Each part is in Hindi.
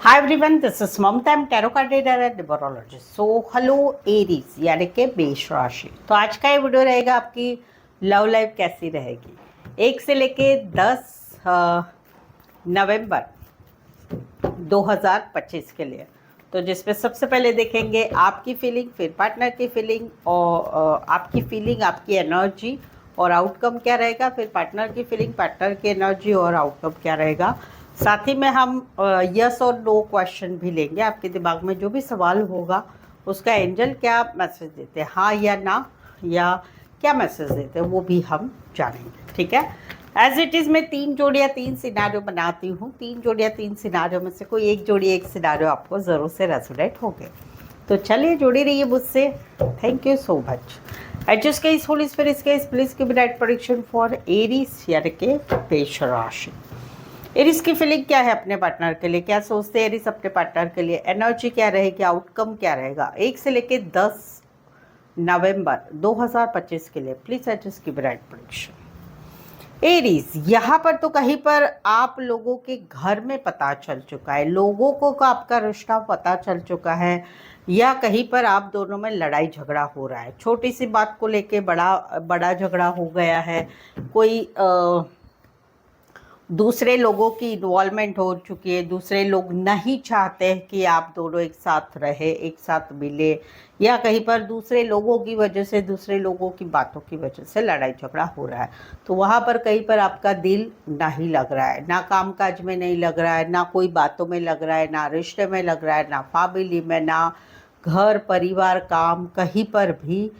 Hi everyone, this is Mamta, I am tarot card reader and numerologist. So hello Aries यानी कि मेष राशि। तो आज का ये वीडियो रहेगा आपकी लव लाइफ कैसी रहेगी 1 से लेके 10 नवंबर 2025 के लिए। तो जिसमें सबसे पहले देखेंगे आपकी फीलिंग, फिर पार्टनर की फीलिंग और आपकी फीलिंग, आपकी एनर्जी और आउटकम क्या रहेगा, फिर पार्टनर की फीलिंग, पार्टनर की एनर्जी और आउटकम क्या रहेगा। साथ ही में हम यस और नो क्वेश्चन भी लेंगे। आपके दिमाग में जो भी सवाल होगा उसका एंजल क्या मैसेज देते हैं, हाँ या ना, या क्या मैसेज देते हैं, वो भी हम जानेंगे। ठीक है, एज इट इज़ मैं 3 जोड़ियाँ 3 सिनारियो बनाती हूँ। 3 जोड़ियाँ 3 सिनारियो में से कोई एक जोड़ी एक सिनारियो आपको ज़रूर से रेजोनेट होंगे। तो चलिए जुड़ी रहिए मुझसे। Thank you so much. Adjust case Holi spirit case please give right prediction for Aries यानी कि मेष राशि। एरीज की फीलिंग क्या है अपने पार्टनर के लिए, क्या सोचते हैं एरीज अपने पार्टनर के लिए, एनर्जी क्या रहेगी, आउटकम क्या रहेगा 1 से लेके 10 नवंबर 2025 के लिए। Please adjust give right prediction. Aries, यहाँ पर तो कहीं पर आप लोगों के घर में पता चल चुका है, लोगों को का आपका रिश्ता पता चल चुका है, या कहीं पर आप दोनों में लड़ाई झगड़ा हो रहा है। छोटी सी बात को लेके बड़ा बड़ा झगड़ा हो गया है। कोई दूसरे लोगों की इन्वॉल्वमेंट हो चुकी है। दूसरे लोग नहीं चाहते हैं कि आप दोनों एक साथ रहे, एक साथ मिले, या कहीं पर दूसरे लोगों की वजह से, दूसरे लोगों की बातों की वजह से लड़ाई झगड़ा हो रहा है। तो वहाँ पर कहीं पर आपका दिल नहीं लग रहा है, ना कामकाज में नहीं लग रहा है, ना कोई बातों में लग रहा है, ना रिश्ते में लग रहा है, ना फैमिली में, ना घर परिवार काम, कहीं पर भी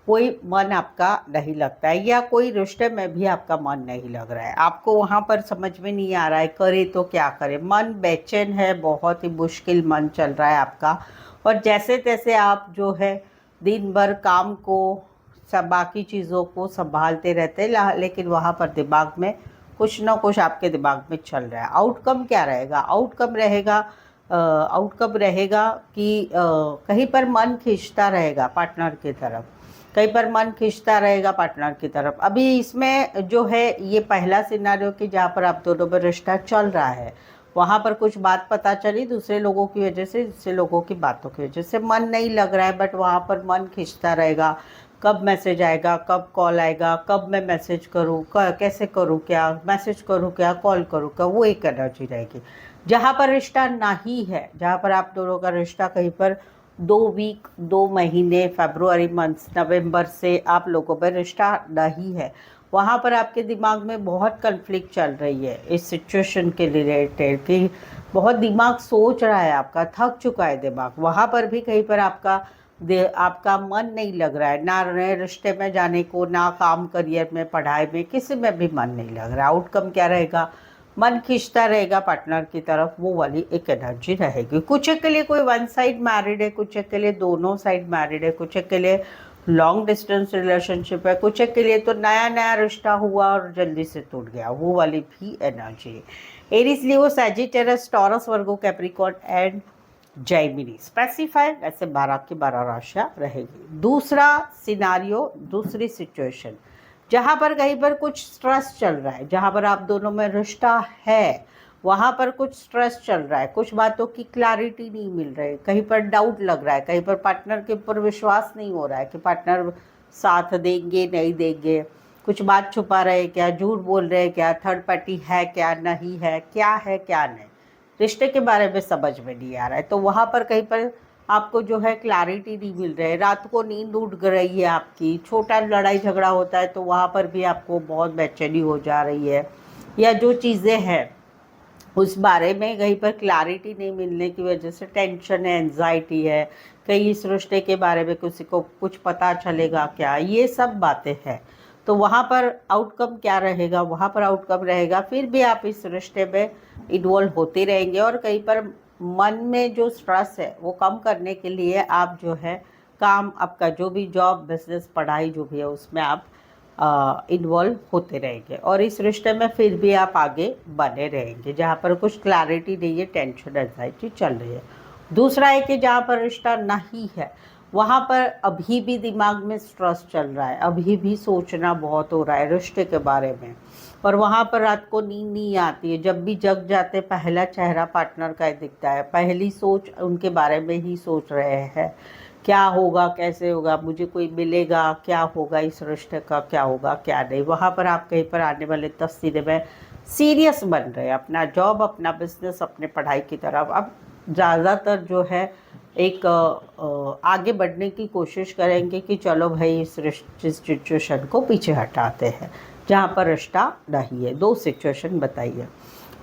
कोई मन आपका नहीं लगता है, या कोई रिश्ते में भी आपका मन नहीं लग रहा है। आपको वहाँ पर समझ में नहीं आ रहा है करे तो क्या करे। मन बेचैन है, बहुत ही मुश्किल मन चल रहा है आपका। और जैसे तैसे आप जो है दिन भर काम को, सब बाकी चीज़ों को संभालते रहते हैं, लेकिन वहाँ पर दिमाग में कुछ ना कुछ आपके दिमाग में चल रहा है। आउटकम क्या रहेगा, आउटकम रहेगा कि कहीं पर मन खींचता रहेगा पार्टनर की तरफ, कहीं पर मन खींचता रहेगा पार्टनर की तरफ। अभी इसमें जो है ये पहला सिनारियो कि जहाँ पर आप दोनों में रिश्ता चल रहा है, वहाँ पर कुछ बात पता चली दूसरे लोगों की वजह से, दूसरे लोगों की बातों की वजह से मन नहीं लग रहा है, बट वहाँ पर मन खींचता रहेगा। कब मैसेज आएगा, कब कॉल आएगा, कब मैं मैसेज करूँ, कैसे करूँ, क्या मैसेज करूँ, क्या कॉल करूँ, क्या, वो एक एनर्जी रहेगी। जहाँ पर रिश्ता नहीं है, जहाँ पर आप दोनों का रिश्ता कहीं पर 2 महीने, फरवरी मंथ, नवंबर से आप लोगों पर रिश्ता नहीं है, वहाँ पर आपके दिमाग में बहुत कन्फ्लिक्ट चल रही है इस सिचुएशन के रिलेटेड, कि बहुत दिमाग सोच रहा है, आपका थक चुका है दिमाग। वहाँ पर भी कहीं पर आपका मन नहीं लग रहा है, ना नए रिश्ते में जाने को, ना काम करियर में, पढ़ाई में, किसी में भी मन नहीं लग रहा है। आउटकम क्या रहेगा, मन खींचता रहेगा पार्टनर की तरफ, वो वाली एक एनर्जी रहेगी। कुछ एक के लिए कोई वन साइड मैरिड है, कुछ एक के लिए दोनों साइड मैरिड है, कुछ एक के लिए लॉन्ग डिस्टेंस रिलेशनशिप है, कुछ एक के लिए तो नया नया रिश्ता हुआ और जल्दी से टूट गया, वो वाली भी एनर्जी है। Aries, Leo, Sagittarius, Taurus, Virgo, Capricorn and Gemini. Specify ऐसे 12 की 12 राशियाँ रहेगी। दूसरा सिनारियो, दूसरी सिचुएशन, जहाँ पर कहीं पर कुछ स्ट्रेस चल रहा है, जहाँ पर आप दोनों में रिश्ता है, वहाँ पर कुछ स्ट्रेस चल रहा है, कुछ बातों की क्लैरिटी नहीं मिल रही, कहीं पर डाउट लग रहा है, कहीं पर पार्टनर के ऊपर विश्वास नहीं हो रहा है कि पार्टनर साथ देंगे नहीं देंगे, कुछ बात छुपा रहे क्या, झूठ बोल रहे क्या, थर्ड पार्टी है क्या, नहीं है क्या, है क्या नहीं, रिश्ते के बारे में समझ में नहीं आ रहा है। तो वहाँ पर कहीं पर आपको जो है क्लैरिटी नहीं मिल रही है, रात को नींद उड़ रही है आपकी, छोटा लड़ाई झगड़ा होता है तो वहाँ पर भी आपको बहुत बेचैनी हो जा रही है, या जो चीज़ें हैं उस बारे में कहीं पर क्लैरिटी नहीं मिलने की वजह से टेंशन है, एंजाइटी है, कहीं इस रिश्ते के बारे में किसी को कुछ पता चलेगा क्या, ये सब बातें हैं। तो वहाँ पर आउटकम क्या रहेगा, वहाँ पर आउटकम रहेगा फिर भी आप इस रिश्ते में इन्वॉल्व होते रहेंगे, और कहीं पर मन में जो स्ट्रेस है वो कम करने के लिए आप जो है काम, आपका जो भी जॉब, बिजनेस, पढ़ाई जो भी है उसमें आप इन्वॉल्व होते रहेंगे, और इस रिश्ते में फिर भी आप आगे बने रहेंगे। जहाँ पर कुछ क्लैरिटी नहीं है, टेंशन, एंजाइटी चल रही है। दूसरा है कि जहाँ पर रिश्ता नहीं है, वहाँ पर अभी भी दिमाग में स्ट्रेस चल रहा है, अभी भी सोचना बहुत हो रहा है रिश्ते के बारे में, और वहाँ पर रात को नींद नहीं आती है। जब भी जग जाते पहला चेहरा पार्टनर का ही दिखता है, पहली सोच उनके बारे में ही सोच रहे हैं, क्या होगा, कैसे होगा, मुझे कोई मिलेगा, क्या होगा, इस रिश्ते का क्या होगा, क्या नहीं। वहाँ पर आप कहीं पर आने वाले 10 दिन में सीरियस बन रहे हैं, अपना जॉब, अपना बिजनेस, अपने पढ़ाई की तरफ अब ज़्यादातर जो है एक आगे बढ़ने की कोशिश करेंगे कि चलो भाई इस सिचुएशन को पीछे हटाते हैं जहाँ पर रिश्ता नहीं है। 2 सिचुएशन बताइए।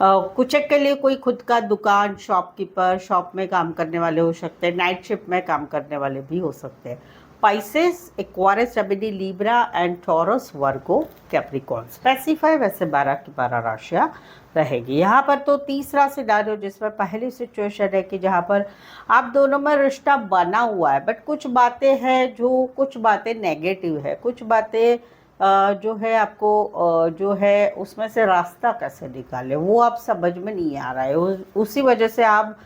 कुछ एक के लिए कोई खुद का दुकान, शॉपकीपर, शॉप में काम करने वाले हो सकते हैं, नाइट शिफ्ट में काम करने वाले भी हो सकते हैं। Pisces, Aquarius, Gemini, Libra and Taurus, Virgo, Capricorn. Specify वैसे 12 की 12 राशियाँ रहेगी। यहाँ पर तो तीसरा सिनारियो जिसमें पहली सिचुएशन है कि जहाँ पर आप दोनों में रिश्ता बना हुआ है, बट कुछ बातें हैं जो कुछ बातें नेगेटिव है, कुछ बातें जो है आपको जो है उसमें से रास्ता कैसे निकाले वो आप समझ में नहीं आ रहा है। उसी वजह से आप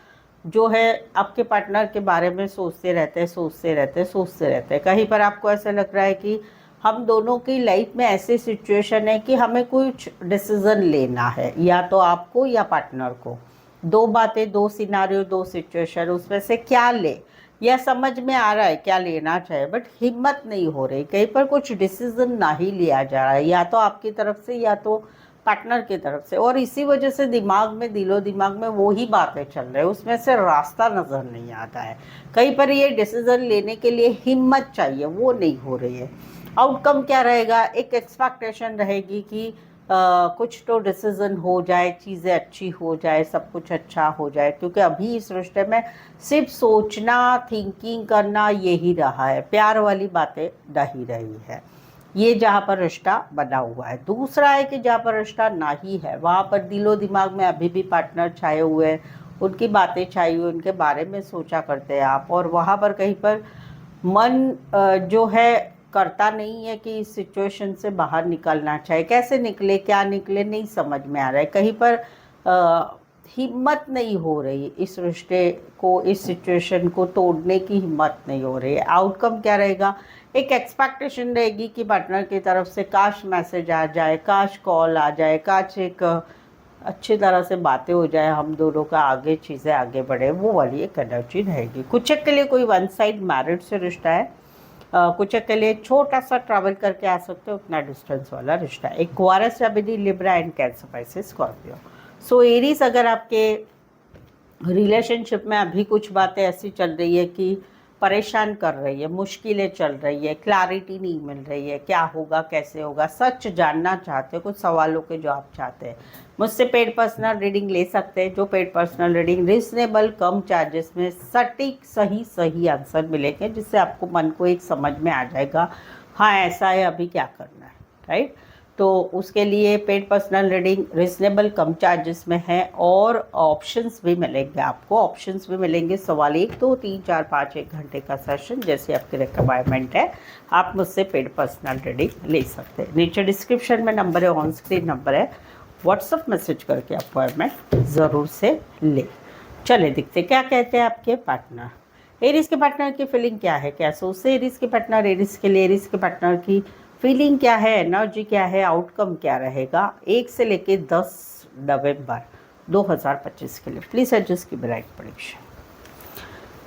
जो है आपके पार्टनर के बारे में सोचते रहते हैं। कहीं पर आपको ऐसा लग रहा है कि हम दोनों की लाइफ में ऐसी सिचुएशन है कि हमें कुछ डिसीजन लेना है, या तो आपको या पार्टनर को। 2 बातें, 2 सिनारियो, 2 सिचुएशन, उसमें से क्या ले, यह समझ में आ रहा है क्या लेना चाहिए, बट हिम्मत नहीं हो रही। कहीं पर कुछ डिसीजन ना ही लिया जा रहा है, या तो आपकी तरफ से या तो पार्टनर की तरफ से, और इसी वजह से दिमाग में, दिलो दिमाग में वो ही बातें चल रहे हैं, उसमें से रास्ता नज़र नहीं आता है। कहीं पर ये डिसीजन लेने के लिए हिम्मत चाहिए, वो नहीं हो रही है। आउटकम क्या रहेगा? एक एक्सपेक्टेशन रहेगी कि कुछ तो डिसीजन हो जाए, चीज़ें अच्छी हो जाए, सब कुछ अच्छा हो जाए, क्योंकि अभी इस रिश्ते में सिर्फ सोचना, थिंकिंग करना यही रहा है, प्यार वाली बातें नहीं रही है। ये जहाँ पर रिश्ता बना हुआ है। दूसरा है कि जहाँ पर रिश्ता नहीं है वहाँ पर दिलो दिमाग में अभी भी पार्टनर छाए हुए हैं, उनकी बातें छाई हुई, उनके बारे में सोचा करते हैं आप, और वहाँ पर कहीं पर मन जो है करता नहीं है कि इस सिचुएशन से बाहर निकलना चाहिए। कैसे निकले, क्या निकले, नहीं समझ में आ रहा है। कहीं पर हिम्मत नहीं हो रही इस रिश्ते को, इस सिचुएशन को तोड़ने की हिम्मत नहीं हो रही है। आउटकम क्या रहेगा? एक एक्सपेक्टेशन रहेगी कि पार्टनर की तरफ से काश मैसेज आ जाए, काश कॉल आ जाए, काश एक अच्छी तरह से बातें हो जाए, हम दोनों का आगे चीज़ें आगे बढ़े, वो वाली एक एनर्जी रहेगी। कुछ एक के लिए कोई वन साइड मैरिड से रिश्ता है, कुछ एक के लिए छोटा सा ट्रैवल करके आ सकते हो, उतना डिस्टेंस वाला रिश्ता है। Aquarius, Gemini, Libra and cancer, Pisces, Scorpio. So Aries, अगर आपके रिलेशनशिप में अभी कुछ बातें ऐसी चल रही है कि परेशान कर रही है, मुश्किलें चल रही है, क्लैरिटी नहीं मिल रही है, क्या होगा, कैसे होगा, सच जानना चाहते हो, कुछ सवालों के जवाब चाहते हैं, मुझसे पेड पर्सनल रीडिंग ले सकते हैं। जो पेड पर्सनल रीडिंग रिजनेबल कम चार्जेस में सटीक सही आंसर मिलेंगे, जिससे आपको मन को एक समझ में आ जाएगा, हाँ ऐसा है, अभी क्या करना है, राइट। तो उसके लिए पेड पर्सनल रीडिंग रिजनेबल कम चार्जेस में है, और ऑप्शंस भी मिलेंगे आपको, ऑप्शंस भी मिलेंगे। सवाल 1, 2, 3, 4, 5 1 घंटे का सेशन, जैसे आपकी रिक्वायरमेंट है आप मुझसे पेड पर्सनल रीडिंग ले सकते हैं। नीचे डिस्क्रिप्शन में नंबर है, ऑन स्क्रीन नंबर है, व्हाट्सअप मैसेज करके अपॉइंटमेंट ज़रूर से ले। चले दिखते क्या कहते हैं आपके पार्टनर। एरीज के पार्टनर की फीलिंग क्या है, क्या सोचते एरीज के पार्टनर एरीज के लिए, एरीज के पार्टनर की फीलिंग क्या है, एनर्जी क्या है, आउटकम क्या रहेगा 1 से लेके 10 नवंबर 2025 के लिए। प्लीज एडजस्ट की ब्राइट प्रेडिक्शन।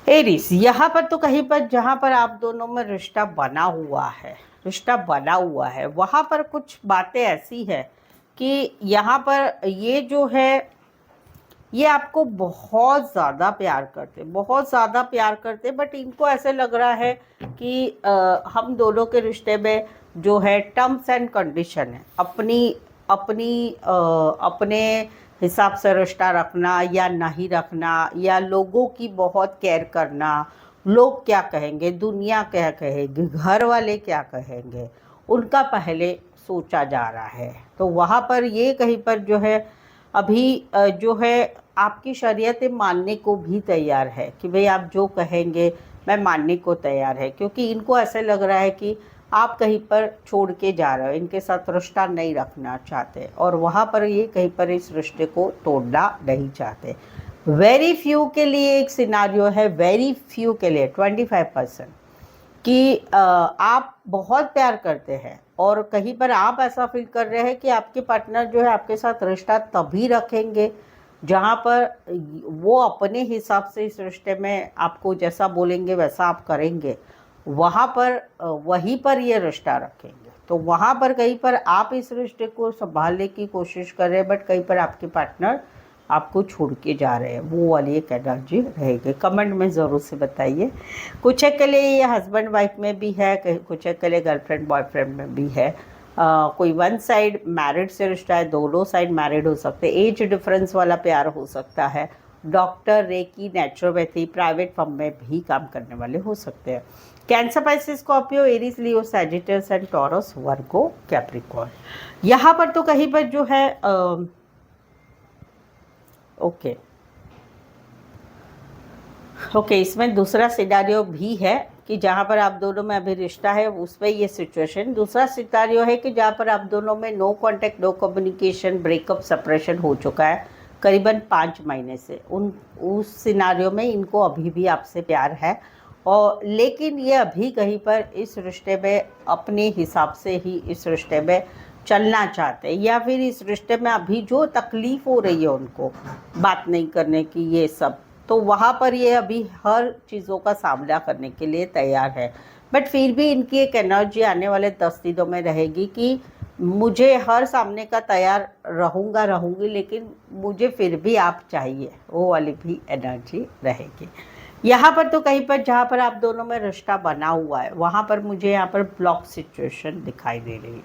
एरीज, यहाँ पर तो कहीं पर जहाँ पर आप दोनों में रिश्ता बना हुआ है वहाँ पर कुछ बातें ऐसी है कि यहाँ पर ये जो है ये आपको बहुत ज़्यादा प्यार करते, बट इनको ऐसे लग रहा है कि हम दोनों के रिश्ते में जो है टर्म्स एंड कंडीशन है, अपने हिसाब से रिश्ता रखना या नहीं रखना, या लोगों की बहुत केयर करना, लोग क्या कहेंगे, दुनिया क्या कहेगी, घर वाले क्या कहेंगे, उनका पहले सोचा जा रहा है। तो वहाँ पर ये कहीं पर जो है अभी जो है आपकी शरीयत मानने को भी तैयार है कि भाई आप जो कहेंगे मैं मानने को तैयार है, क्योंकि इनको ऐसे लग रहा है कि आप कहीं पर छोड़ के जा रहे हो, इनके साथ रिश्ता नहीं रखना चाहते, और वहाँ पर ये कहीं पर इस रिश्ते को तोड़ना नहीं चाहते। वेरी फ्यू के लिए एक सिनारियो है, वेरी फ्यू के लिए 25% कि आप बहुत प्यार करते हैं और कहीं पर आप ऐसा फील कर रहे हैं कि आपके पार्टनर जो है आपके साथ रिश्ता तभी रखेंगे जहाँ पर वो अपने हिसाब से इस रिश्ते में आपको जैसा बोलेंगे वैसा आप करेंगे, वहाँ पर वहीं पर ये रिश्ता रखेंगे। तो वहाँ पर कहीं पर आप इस रिश्ते को संभालने की कोशिश कर रहे हैं, बट कहीं पर आपके पार्टनर आपको छोड़ के जा रहे हैं, वो वाली एक एनर्जी रहेगी। कमेंट में ज़रूर से बताइए। कुछ एक के लिए ये हस्बैंड वाइफ में भी है, कुछ एक के लिए गर्लफ्रेंड बॉयफ्रेंड में भी है। कोई वन साइड मैरिड से रिश्ता है, दोनों साइड मैरिड हो सकते हैं, एज डिफरेंस वाला प्यार हो सकता है, doctor, reiki, naturopathy, private firm में भी काम करने वाले हो सकते हैं। Cancer, Pisces, Scorpio, Aries, Leo, Sagittarius and Taurus, Virgo, Capricorn. यहाँ पर तो कहीं पर जो है ओके, इसमें दूसरा सिनारियो भी है कि जहाँ पर आप दोनों में अभी रिश्ता है उसमें ये सिचुएशन। दूसरा सिनारियो है कि जहाँ पर आप दोनों में no contact, no communication, breakup, separation हो चुका है करीबन 5 महीने से। उस सिनारियो में इनको अभी भी आपसे प्यार है, और लेकिन ये अभी कहीं पर इस रिश्ते में अपने हिसाब से ही इस रिश्ते में चलना चाहते हैं, या फिर इस रिश्ते में अभी जो तकलीफ़ हो रही है उनको बात नहीं करने की, ये सब, तो वहाँ पर ये अभी हर चीज़ों का सामना करने के लिए तैयार है। बट फिर भी इनकी एक एनर्जी आने वाले 10 दिनों में रहेगी कि मुझे हर सामने का तैयार रहूँगी, लेकिन मुझे फिर भी आप चाहिए, वो वाली भी एनर्जी रहेगी। यहाँ पर तो कहीं पर जहाँ पर आप दोनों में रिश्ता बना हुआ है वहाँ पर मुझे यहाँ पर ब्लॉक सिचुएशन दिखाई दे रही है।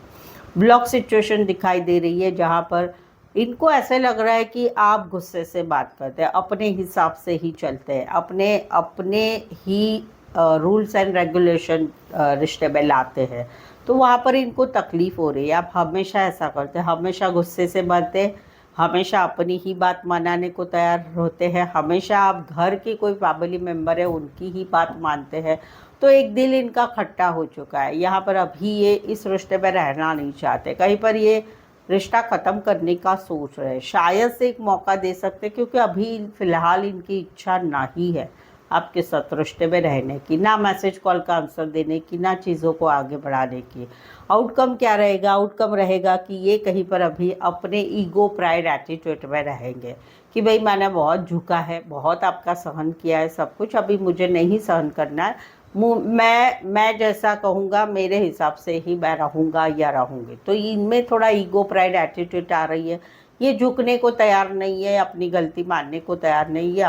ब्लॉक सिचुएशन दिखाई दे रही है जहाँ पर इनको ऐसे लग रहा है कि आप गुस्से से बात करते हैं, अपने हिसाब से ही चलते हैं, अपने ही रूल्स एंड रेगुलेशन रिश्ते में लाते हैं, तो वहाँ पर इनको तकलीफ़ हो रही है। आप हमेशा ऐसा करते हैं, हमेशा गुस्से से बातें, हमेशा अपनी ही बात मनाने को तैयार होते हैं, हमेशा आप घर के कोई फैमिली मेम्बर है उनकी ही बात मानते हैं। तो एक दिल इनका खट्टा हो चुका है। यहाँ पर अभी ये इस रिश्ते में रहना नहीं चाहते, कहीं पर ये रिश्ता ख़त्म करने का सोच रहे हैं। शायद से एक मौका दे सकते, क्योंकि अभी फ़िलहाल इनकी इच्छा नहीं है आपके साथ रिश्ते में रहने की, ना मैसेज कॉल का आंसर देने की, ना चीज़ों को आगे बढ़ाने की। आउटकम क्या रहेगा? आउटकम रहेगा कि ये कहीं पर अभी अपने ईगो, प्राइड, एटीट्यूड में रहेंगे कि भाई मैंने बहुत झुका है, बहुत आपका सहन किया है, सब कुछ अभी मुझे नहीं सहन करना है, मैं जैसा कहूँगा मेरे हिसाब से ही मैं रहूँगा या रहूँगी। तो इनमें थोड़ा ईगो, प्राइड, एटीट्यूड आ रही है। ये झुकने को तैयार नहीं है, अपनी गलती मानने को तैयार नहीं है,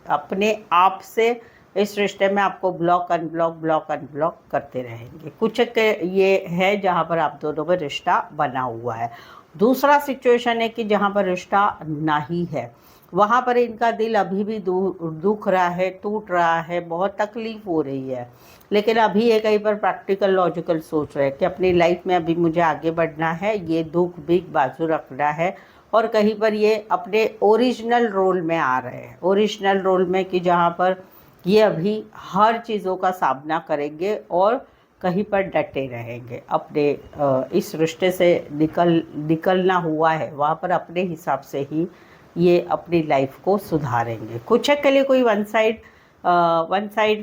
अपने आप से इस रिश्ते में आपको ब्लॉक अनब्लॉक करते रहेंगे। कुछ ये है जहाँ पर आप दोनों में रिश्ता बना हुआ है। दूसरा सिचुएशन है कि जहाँ पर रिश्ता नहीं है, वहाँ पर इनका दिल अभी भी दुख रहा है, टूट रहा है, बहुत तकलीफ़ हो रही है, लेकिन अभी ये कहीं पर प्रैक्टिकल लॉजिकल सोच रहे हैं कि अपनी लाइफ में अभी मुझे आगे बढ़ना है, ये दुख भी बाजू रखना है, और कहीं पर ये अपने ओरिजिनल रोल में आ रहे हैं, ओरिजिनल रोल में कि जहाँ पर ये अभी हर चीज़ों का सामना करेंगे और कहीं पर डटे रहेंगे। अपने इस रिश्ते से निकलना हुआ है वहाँ पर अपने हिसाब से ही ये अपनी लाइफ को सुधारेंगे। कुछ के लिए कोई वन साइड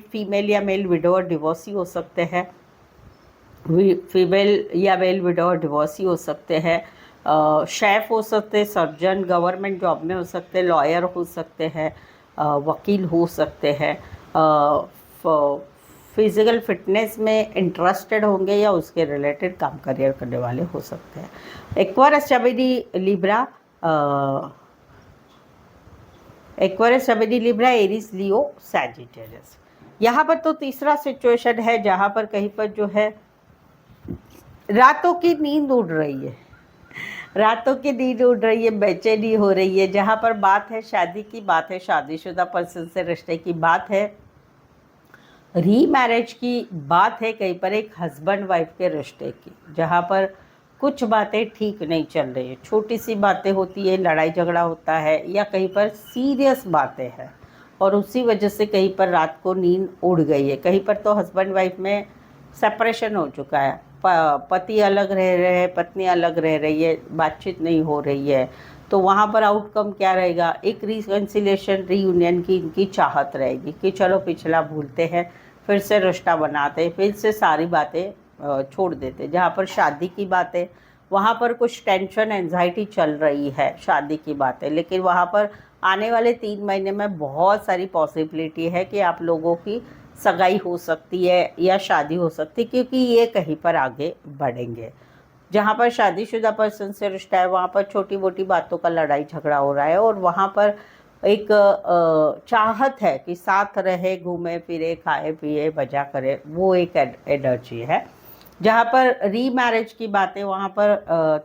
फीमेल या मेल विडो और डिवोर्सी हो सकते हैं, फीमेल या मेल विडो और डिवोर्सी हो सकते हैं, शेफ हो सकते हैं, सर्जन, गवर्नमेंट जॉब में हो सकते हैं, लॉयर हो सकते हैं, वकील हो सकते हैं, फिज़िकल फिटनेस में इंटरेस्टेड होंगे या उसके रिलेटेड काम करियर करने वाले हो सकते हैं। एक्वारियस, जमिनी, लिब्रा, एरीज, लियो, सैजिटेरियस। यहाँ पर तो तीसरा सिचुएशन है जहाँ पर कहीं पर जो है रातों की नींद उड़ रही है, बेचैनी हो रही है, जहाँ पर बात है शादी की, बात है शादीशुदा पर्सन से रिश्ते की, बात है रीमैरिज की, बात है कहीं पर एक हस्बैंड वाइफ के रिश्ते की, जहाँ पर कुछ बातें ठीक नहीं चल रही है, छोटी सी बातें होती है, लड़ाई झगड़ा होता है, या कहीं पर सीरियस बातें हैं और उसी वजह से कहीं पर रात को नींद उड़ गई है। कहीं पर तो हस्बैंड वाइफ में सेपरेशन हो चुका है, पति अलग रह रहे हैं, पत्नी अलग रह रही है, बातचीत नहीं हो रही है, तो वहाँ पर आउटकम क्या रहेगा? एक रिकन्सिलेशन, रीयूनियन की इनकी चाहत रहेगी कि चलो पिछला भूलते हैं, फिर से रिश्ता बनाते, फिर से सारी बातें छोड़ देते। जहाँ पर शादी की बातें, वहाँ पर कुछ टेंशन एंजाइटी चल रही है शादी की बातें, लेकिन वहाँ पर आने वाले 3 महीने में बहुत सारी पॉसिबिलिटी है कि आप लोगों की सगाई हो सकती है या शादी हो सकती है, क्योंकि ये कहीं पर आगे बढ़ेंगे। जहाँ पर शादीशुदा पर्सन से रिश्ता है वहाँ पर छोटी मोटी बातों का लड़ाई झगड़ा हो रहा है, और वहाँ पर एक चाहत है कि साथ रहे, घूमे फिरे, खाए पिए, मजा करे, वो एक एनर्जी है। जहाँ पर रीमैरिज की बातें, वहाँ पर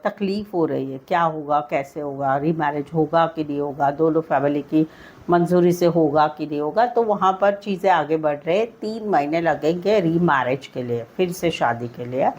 तकलीफ़ हो रही है, क्या होगा, कैसे होगा, रीमैरिज होगा कि नहीं होगा, दोनों फैमिली की मंजूरी से होगा कि नहीं होगा, तो वहाँ पर चीज़ें आगे बढ़ रही है। 3 महीने लगेंगे रीमैरिज के लिए, फिर से शादी के लिए,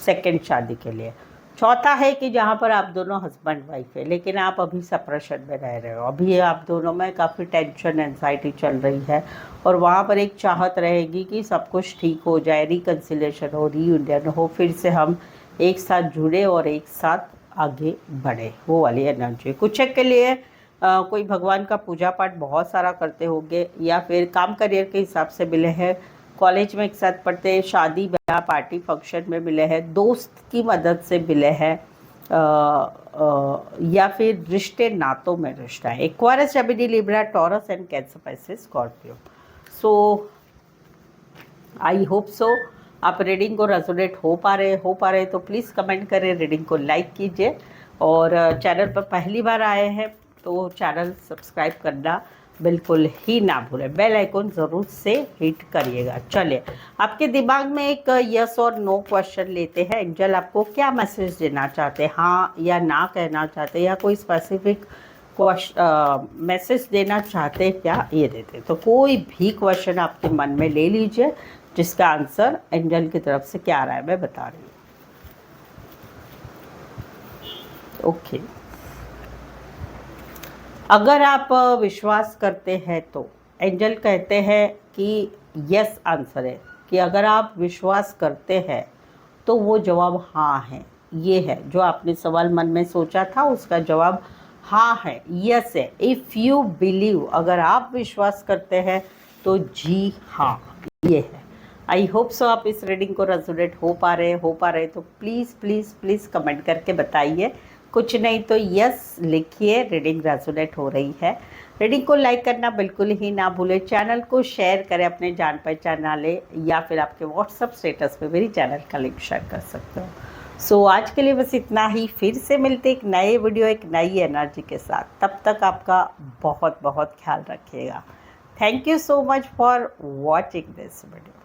सेकंड शादी के लिए। चौथा है कि जहाँ पर आप दोनों हस्बैंड वाइफ है, लेकिन आप अभी सेपरेशन में रह रहे हो, अभी आप दोनों में काफ़ी टेंशन एंजाइटी चल रही है, और वहाँ पर एक चाहत रहेगी कि सब कुछ ठीक हो जाए, रिकन्सिलेशन हो, रीयूनियन हो, फिर से हम एक साथ जुड़े और एक साथ आगे बढ़े, वो वाली एनर्जी। कुछ के लिए कोई भगवान का पूजा पाठ बहुत सारा करते होंगे, या फिर काम करियर के हिसाब से मिले हैं, कॉलेज में एक साथ पढ़ते हैं, शादी ब्याह पार्टी फंक्शन में मिले हैं, दोस्त की मदद से मिले हैं, या फिर रिश्ते नातों में रिश्ता है। Aquarius, Gemini, Libra, taurus and cancer, Pisces, Scorpio. So I hope so आप रीडिंग को रेजोनेट हो पा रहे तो प्लीज़ कमेंट करें, रीडिंग को लाइक कीजिए, और चैनल पर पहली बार आए हैं तो चैनल सब्सक्राइब करना बिल्कुल ही ना भूलें, बेल आइकन ज़रूर से हिट करिएगा। चलिए, आपके दिमाग में एक यस और नो क्वेश्चन लेते हैं। एंजल आपको क्या मैसेज देना चाहते हैं, हाँ या ना कहना चाहते हैं, या कोई स्पेसिफिक मैसेज देना चाहते हैं क्या, ये देते। तो कोई भी क्वेश्चन आपके मन में ले लीजिए, जिसका आंसर एंजल की तरफ से क्या आ रहा है मैं बता रही हूँ। ओके, अगर आप विश्वास करते हैं तो एंजल कहते हैं कि यस आंसर है, कि अगर आप विश्वास करते हैं तो वो जवाब हाँ है। ये है जो आपने सवाल मन में सोचा था, उसका जवाब हाँ है, यस है। इफ़ यू बिलीव, अगर आप विश्वास करते हैं तो जी हाँ, ये है। आई होप सो आप इस रीडिंग को रेजोनेट हो पा रहे तो प्लीज़ प्लीज़ प्लीज़ कमेंट करके बताइए, कुछ नहीं तो यस लिखिए, रीडिंग रेजोनेट हो रही है। रीडिंग को लाइक करना बिल्कुल ही ना भूलें, चैनल को शेयर करें अपने जान पहचान वाले, या फिर आपके व्हाट्सअप स्टेटस पे मेरी चैनल का लिंक शेयर कर सकते हो। सो आज के लिए बस इतना ही, फिर से मिलते एक नए वीडियो एक नई एनर्जी के साथ। तब तक आपका बहुत बहुत ख्याल रखिएगा। Thank you so much for watching this video.